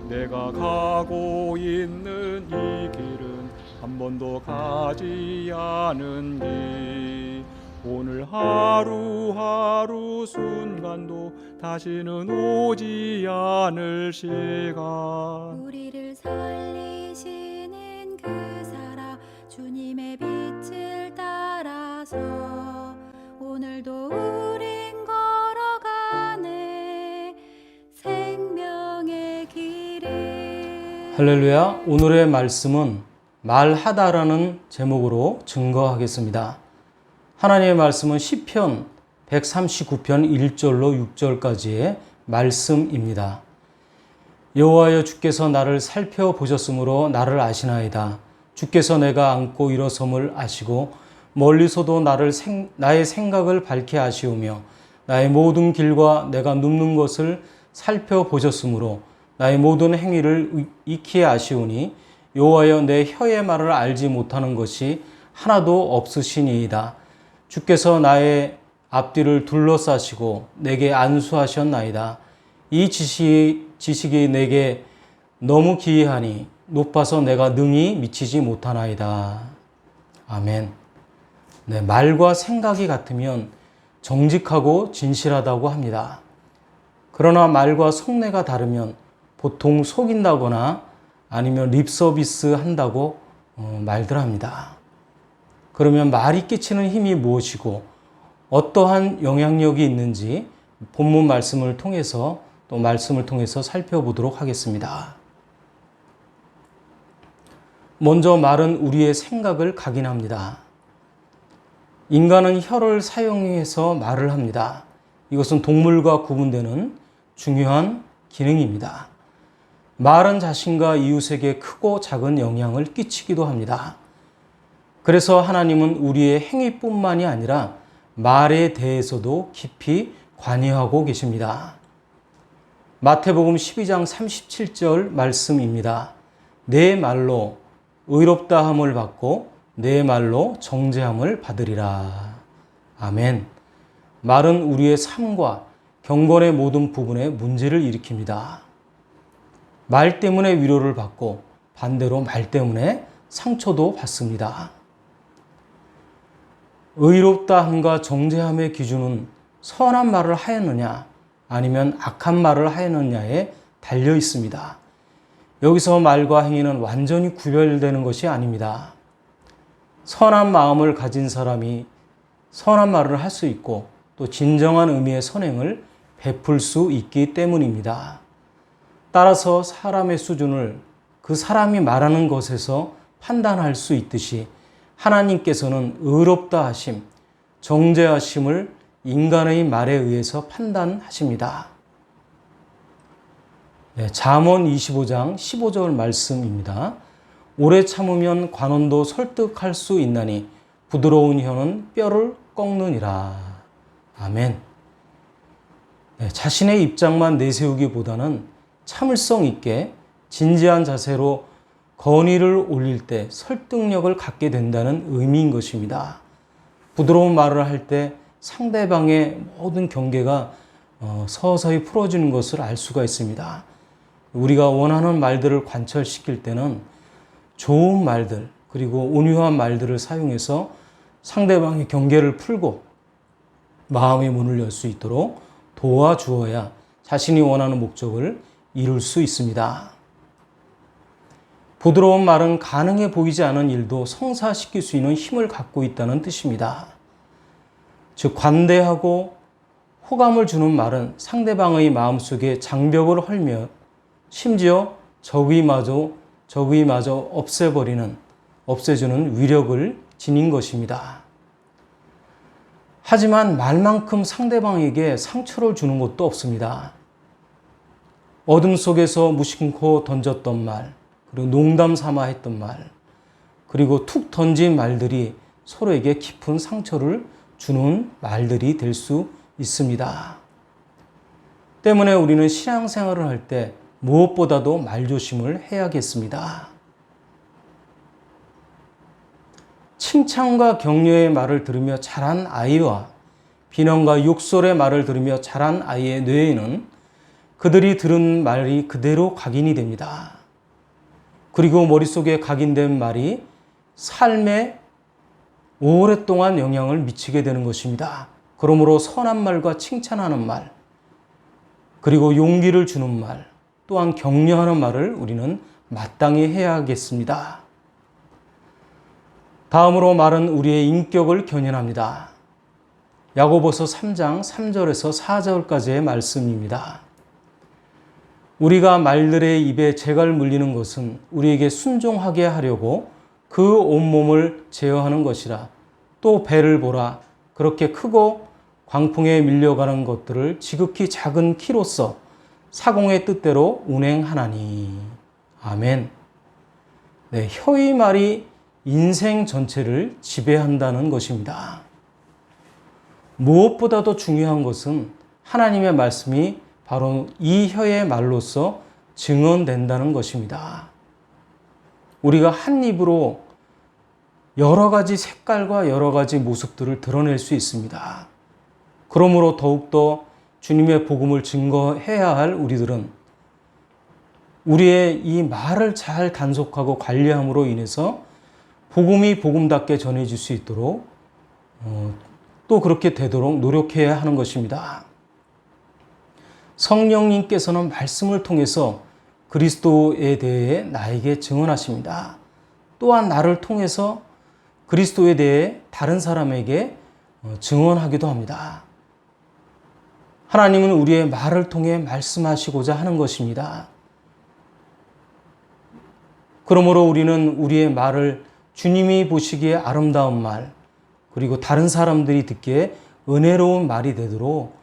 내가 가고 있는 이 길은 한 번도 가지 않은 길. 오늘 하루하루 순간도 다시는 오지 않을 시간. 우리를 살리시는 그 사랑 주님의 빛을 따라서 오늘도 우린 걸어가네 생명의 길을. 할렐루야. 오늘의 말씀은 말하다라는 제목으로 증거하겠습니다. 하나님의 말씀은 시편 139편 1절로 6절까지의 말씀입니다. 여호와여, 주께서 나를 살펴보셨으므로 나를 아시나이다. 주께서 내가 앉고 일어섬을 아시고 멀리서도 나의 생각을 밝게 아시오며 나의 모든 길과 내가 눕는 것을 살펴보셨으므로 나의 모든 행위를 익히 아시오니 여호와여, 내 혀의 말을 알지 못하는 것이 하나도 없으시니이다. 주께서 나의 앞뒤를 둘러싸시고 내게 안수하셨나이다. 이 지식이 내게 너무 기이하니 높아서 내가 능히 미치지 못하나이다. 아멘. 네, 말과 생각이 같으면 정직하고 진실하다고 합니다. 그러나 말과 속내가 다르면 보통 속인다거나 아니면 립서비스 한다고 말들 합니다. 그러면 말이 끼치는 힘이 무엇이고 어떠한 영향력이 있는지 본문 말씀을 통해서 살펴보도록 하겠습니다. 먼저 말은 우리의 생각을 각인합니다. 인간은 혀를 사용해서 말을 합니다. 이것은 동물과 구분되는 중요한 기능입니다. 말은 자신과 이웃에게 크고 작은 영향을 끼치기도 합니다. 그래서 하나님은 우리의 행위뿐만이 아니라 말에 대해서도 깊이 관여하고 계십니다. 마태복음 12장 37절 말씀입니다. 내 말로 의롭다함을 받고 내 말로 정죄함을 받으리라. 아멘. 말은 우리의 삶과 경건의 모든 부분에 문제를 일으킵니다. 말 때문에 위로를 받고 반대로 말 때문에 상처도 받습니다. 의롭다함과 정죄함의 기준은 선한 말을 하였느냐 아니면 악한 말을 하였느냐에 달려 있습니다. 여기서 말과 행위는 완전히 구별되는 것이 아닙니다. 선한 마음을 가진 사람이 선한 말을 할 수 있고 또 진정한 의미의 선행을 베풀 수 있기 때문입니다. 따라서 사람의 수준을 그 사람이 말하는 것에서 판단할 수 있듯이 하나님께서는 의롭다 하심, 정죄하심을 인간의 말에 의해서 판단하십니다. 네, 잠언 25장 15절 말씀입니다. 오래 참으면 관원도 설득할 수 있나니 부드러운 혀는 뼈를 꺾느니라. 아멘. 네, 자신의 입장만 내세우기보다는 참을성 있게 진지한 자세로 건의를 올릴 때 설득력을 갖게 된다는 의미인 것입니다. 부드러운 말을 할 때 상대방의 모든 경계가 서서히 풀어지는 것을 알 수가 있습니다. 우리가 원하는 말들을 관철시킬 때는 좋은 말들 그리고 온유한 말들을 사용해서 상대방의 경계를 풀고 마음의 문을 열 수 있도록 도와주어야 자신이 원하는 목적을 이룰 수 있습니다. 부드러운 말은 가능해 보이지 않은 일도 성사시킬 수 있는 힘을 갖고 있다는 뜻입니다. 즉 관대하고 호감을 주는 말은 상대방의 마음속에 장벽을 헐며 심지어 적의마저 없애주는 위력을 지닌 것입니다. 하지만 말만큼 상대방에게 상처를 주는 것도 없습니다. 어둠 속에서 무심코 던졌던 말, 그리고 농담 삼아 했던 말, 그리고 툭 던진 말들이 서로에게 깊은 상처를 주는 말들이 될 수 있습니다. 때문에 우리는 신앙생활을 할 때 무엇보다도 말조심을 해야겠습니다. 칭찬과 격려의 말을 들으며 자란 아이와 비난과 욕설의 말을 들으며 자란 아이의 뇌에는 그들이 들은 말이 그대로 각인이 됩니다. 그리고 머릿속에 각인된 말이 삶에 오랫동안 영향을 미치게 되는 것입니다. 그러므로 선한 말과 칭찬하는 말, 그리고 용기를 주는 말, 또한 격려하는 말을 우리는 마땅히 해야겠습니다. 다음으로 말은 우리의 인격을 견인합니다. 야고보서 3장 3절에서 4절까지의 말씀입니다. 우리가 말들의 입에 재갈 물리는 것은 우리에게 순종하게 하려고 그 온몸을 제어하는 것이라. 또 배를 보라. 그렇게 크고 광풍에 밀려가는 것들을 지극히 작은 키로서 사공의 뜻대로 운행하나니. 아멘. 네, 혀의 말이 인생 전체를 지배한다는 것입니다. 무엇보다도 중요한 것은 하나님의 말씀이 바로 이 혀의 말로서 증언된다는 것입니다. 우리가 한 입으로 여러 가지 색깔과 여러 가지 모습들을 드러낼 수 있습니다. 그러므로 더욱더 주님의 복음을 증거해야 할 우리들은 우리의 이 말을 잘 단속하고 관리함으로 인해서 복음이 복음답게 전해질 수 있도록 또 그렇게 되도록 노력해야 하는 것입니다. 성령님께서는 말씀을 통해서 그리스도에 대해 나에게 증언하십니다. 또한 나를 통해서 그리스도에 대해 다른 사람에게 증언하기도 합니다. 하나님은 우리의 말을 통해 말씀하시고자 하는 것입니다. 그러므로 우리는 우리의 말을 주님이 보시기에 아름다운 말, 그리고 다른 사람들이 듣기에 은혜로운 말이 되도록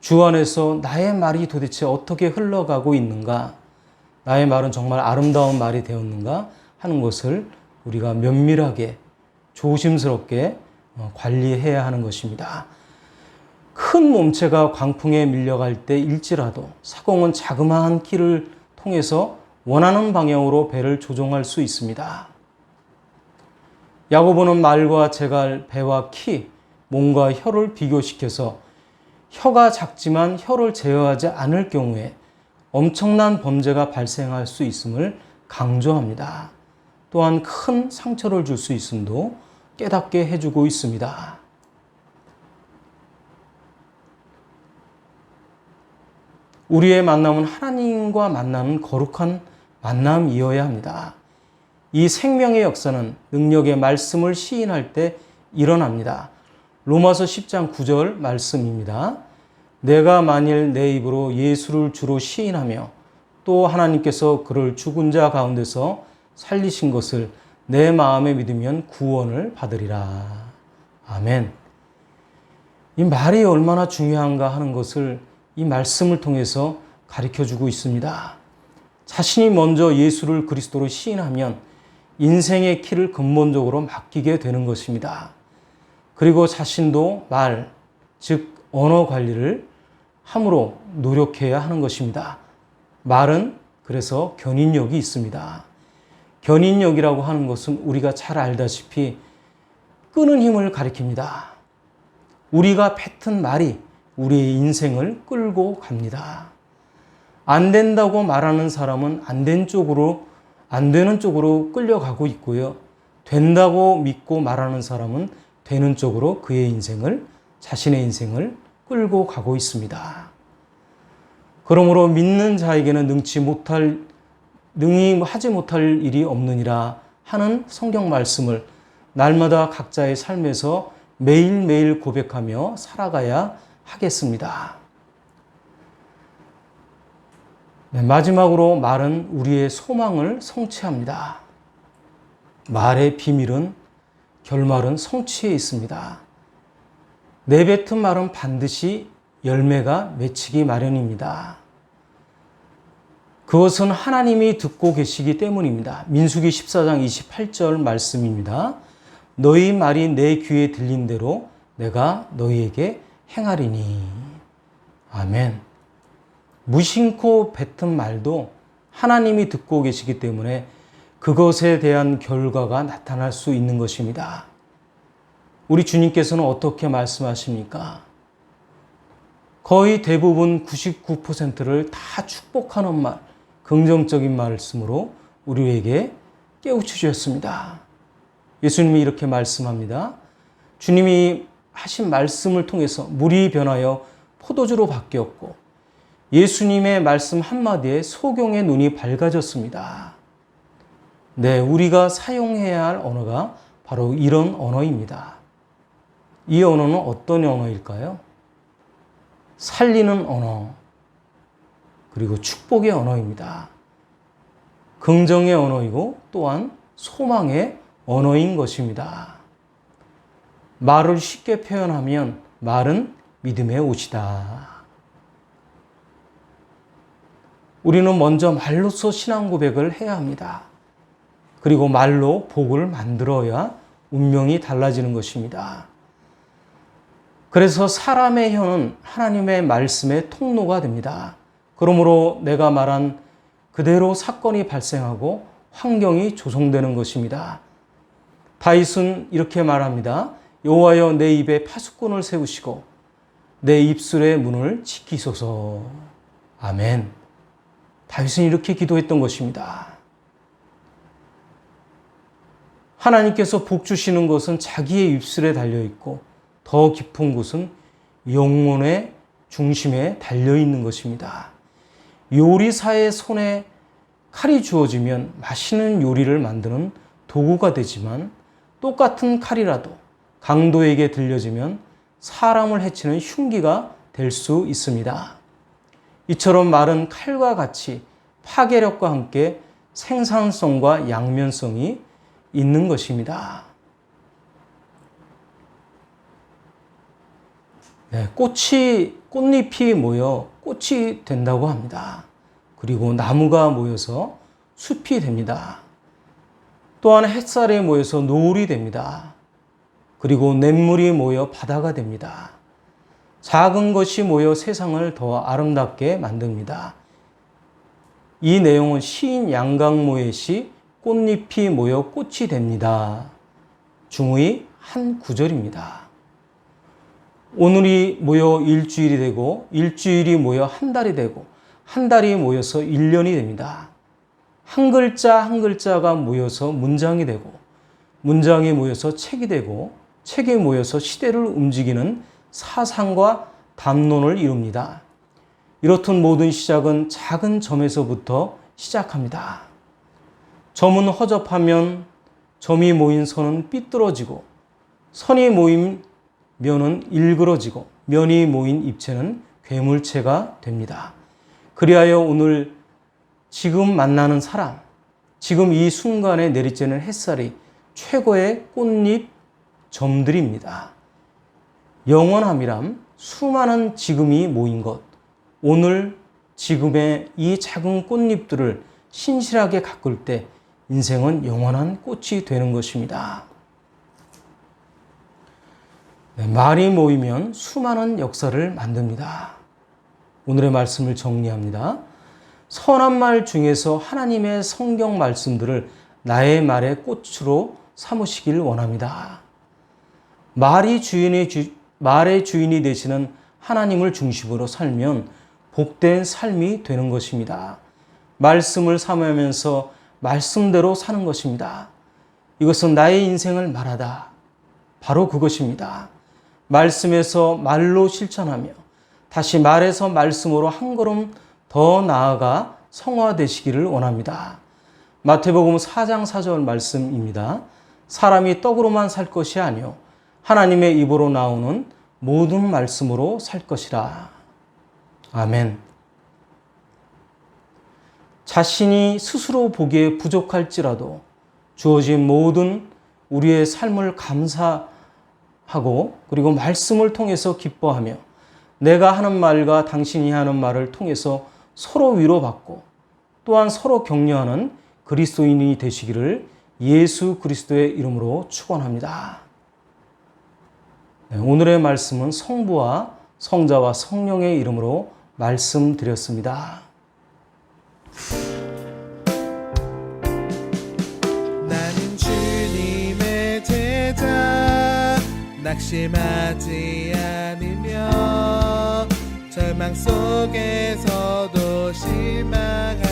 주 안에서 나의 말이 도대체 어떻게 흘러가고 있는가, 나의 말은 정말 아름다운 말이 되었는가 하는 것을 우리가 면밀하게 조심스럽게 관리해야 하는 것입니다. 큰 몸체가 광풍에 밀려갈 때일지라도 사공은 자그마한 키를 통해서 원하는 방향으로 배를 조종할 수 있습니다. 야고보는 말과 재갈, 배와 키, 몸과 혀를 비교시켜서 혀가 작지만 혀를 제어하지 않을 경우에 엄청난 범죄가 발생할 수 있음을 강조합니다. 또한 큰 상처를 줄 수 있음도 깨닫게 해주고 있습니다. 우리의 만남은 하나님과 만나는 거룩한 만남이어야 합니다. 이 생명의 역사는 능력의 말씀을 시인할 때 일어납니다. 로마서 10장 9절 말씀입니다. 내가 만일 내 입으로 예수를 주로 시인하며 또 하나님께서 그를 죽은 자 가운데서 살리신 것을 내 마음에 믿으면 구원을 받으리라. 아멘. 이 말이 얼마나 중요한가 하는 것을 이 말씀을 통해서 가르쳐주고 있습니다. 자신이 먼저 예수를 그리스도로 시인하면 인생의 키를 근본적으로 맡기게 되는 것입니다. 그리고 자신도 말, 즉 언어 관리를 함으로 노력해야 하는 것입니다. 말은 그래서 견인력이 있습니다. 견인력이라고 하는 것은 우리가 잘 알다시피 끄는 힘을 가리킵니다. 우리가 뱉은 말이 우리의 인생을 끌고 갑니다. 안 된다고 말하는 사람은 안 되는 쪽으로 끌려가고 있고요. 된다고 믿고 말하는 사람은 되는 쪽으로 자신의 인생을 끌고 가고 있습니다. 그러므로 믿는 자에게는 능히 하지 못할 일이 없느니라 하는 성경 말씀을 날마다 각자의 삶에서 매일매일 고백하며 살아가야 하겠습니다. 네, 마지막으로 말은 우리의 소망을 성취합니다. 말의 비밀은 결말은 성취에 있습니다. 내뱉은 말은 반드시 열매가 맺히기 마련입니다. 그것은 하나님이 듣고 계시기 때문입니다. 민수기 14장 28절 말씀입니다. 너희 말이 내 귀에 들린 대로 내가 너희에게 행하리니. 아멘. 무심코 뱉은 말도 하나님이 듣고 계시기 때문에 그것에 대한 결과가 나타날 수 있는 것입니다. 우리 주님께서는 어떻게 말씀하십니까? 거의 대부분 99%를 다 축복하는 말, 긍정적인 말씀으로 우리에게 깨우쳐 주셨습니다. 예수님이 이렇게 말씀합니다. 주님이 하신 말씀을 통해서 물이 변하여 포도주로 바뀌었고 예수님의 말씀 한마디에 소경의 눈이 밝아졌습니다. 네, 우리가 사용해야 할 언어가 바로 이런 언어입니다. 이 언어는 어떤 언어일까요? 살리는 언어, 그리고 축복의 언어입니다. 긍정의 언어이고 또한 소망의 언어인 것입니다. 말을 쉽게 표현하면 말은 믿음의 옷이다. 우리는 먼저 말로서 신앙 고백을 해야 합니다. 그리고 말로 복을 만들어야 운명이 달라지는 것입니다. 그래서 사람의 혀는 하나님의 말씀의 통로가 됩니다. 그러므로 내가 말한 그대로 사건이 발생하고 환경이 조성되는 것입니다. 다윗은 이렇게 말합니다. 여호와여 내 입에 파수꾼을 세우시고 내 입술의 문을 지키소서. 아멘. 다윗은 이렇게 기도했던 것입니다. 하나님께서 복 주시는 것은 자기의 입술에 달려있고 더 깊은 곳은 영혼의 중심에 달려있는 것입니다. 요리사의 손에 칼이 주어지면 맛있는 요리를 만드는 도구가 되지만 똑같은 칼이라도 강도에게 들려지면 사람을 해치는 흉기가 될 수 있습니다. 이처럼 말은 칼과 같이 파괴력과 함께 생산성과 양면성이 있는 것입니다. 네, 꽃잎이 모여 꽃이 된다고 합니다. 그리고 나무가 모여서 숲이 됩니다. 또한 햇살이 모여서 노을이 됩니다. 그리고 냇물이 모여 바다가 됩니다. 작은 것이 모여 세상을 더 아름답게 만듭니다. 이 내용은 시인 양강모의 시 꽃잎이 모여 꽃이 됩니다. 중의 한 구절입니다. 오늘이 모여 일주일이 되고 일주일이 모여 한 달이 되고 한 달이 모여서 1년이 됩니다. 한 글자 한 글자가 모여서 문장이 되고 문장이 모여서 책이 되고 책이 모여서 시대를 움직이는 사상과 담론을 이룹니다. 이렇듯 모든 시작은 작은 점에서부터 시작합니다. 점은 허접하면 점이 모인 선은 삐뚤어지고 선이 모인 면은 일그러지고 면이 모인 입체는 괴물체가 됩니다. 그리하여 오늘 지금 만나는 사람, 지금 이 순간에 내리쬐는 햇살이 최고의 꽃잎 점들입니다. 영원함이란 수많은 지금이 모인 것, 오늘 지금의 이 작은 꽃잎들을 신실하게 가꿀 때 인생은 영원한 꽃이 되는 것입니다. 네, 말이 모이면 수많은 역사를 만듭니다. 오늘의 말씀을 정리합니다. 선한 말 중에서 하나님의 성경 말씀들을 나의 말의 꽃으로 삼으시길 원합니다. 말의 주인이 되시는 하나님을 중심으로 살면 복된 삶이 되는 것입니다. 말씀을 삼으면서 말씀대로 사는 것입니다. 이것은 나의 인생을 말하다. 바로 그것입니다. 말씀에서 말로 실천하며 다시 말에서 말씀으로 한 걸음 더 나아가 성화되시기를 원합니다. 마태복음 4장 4절 말씀입니다. 사람이 떡으로만 살 것이 아니요 하나님의 입으로 나오는 모든 말씀으로 살 것이라. 아멘. 자신이 스스로 보기에 부족할지라도 주어진 모든 우리의 삶을 감사하고 그리고 말씀을 통해서 기뻐하며 내가 하는 말과 당신이 하는 말을 통해서 서로 위로받고 또한 서로 격려하는 그리스도인이 되시기를 예수 그리스도의 이름으로 축원합니다. 네, 오늘의 말씀은 성부와 성자와 성령의 이름으로 말씀드렸습니다. 나는 주님의 제자 낙심하지 않으며 절망 속에서도 실망하지